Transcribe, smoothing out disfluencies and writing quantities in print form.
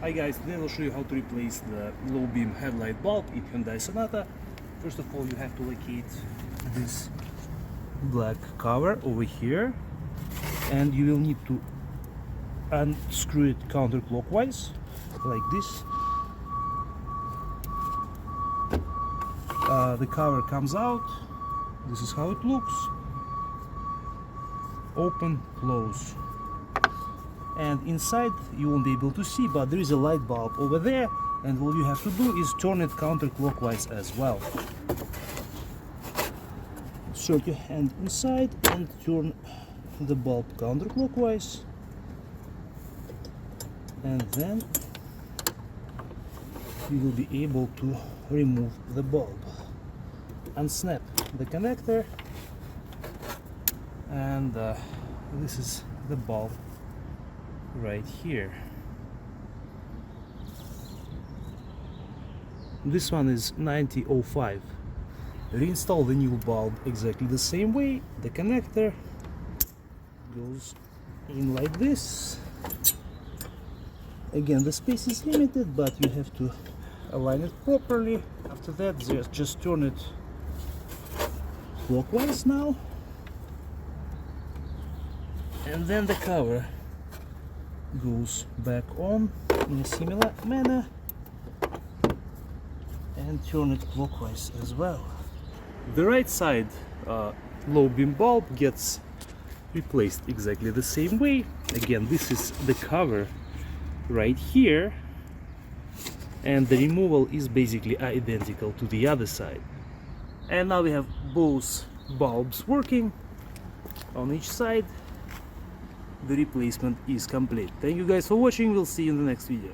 Hi guys, today I will show you how to replace the low beam headlight bulb in Hyundai Sonata. First of all, you have to locate this black cover over here, and you will need to unscrew it counterclockwise like this. The cover comes out. This is how it looks. Open, close. And inside you won't be able to see, but there is a light bulb over there, and all you have to do is turn it counterclockwise as well. Insert your hand inside and turn the bulb counterclockwise, and then you will be able to remove the bulb. Unsnap the connector, and this is the bulb right here. This one is 9005. Reinstall the new bulb exactly the same way. The connector goes in like this. Again, the space is limited, but you have to align it properly. After that, just turn it clockwise now, and then the cover goes back on in a similar manner, and turn it clockwise as well. The right side low beam bulb gets replaced exactly the same way. Again, this is the cover right here, and the removal is basically identical to the other side. And now we have both bulbs working on each side. The replacement is complete. Thank you guys for watching. We'll see you in the next video.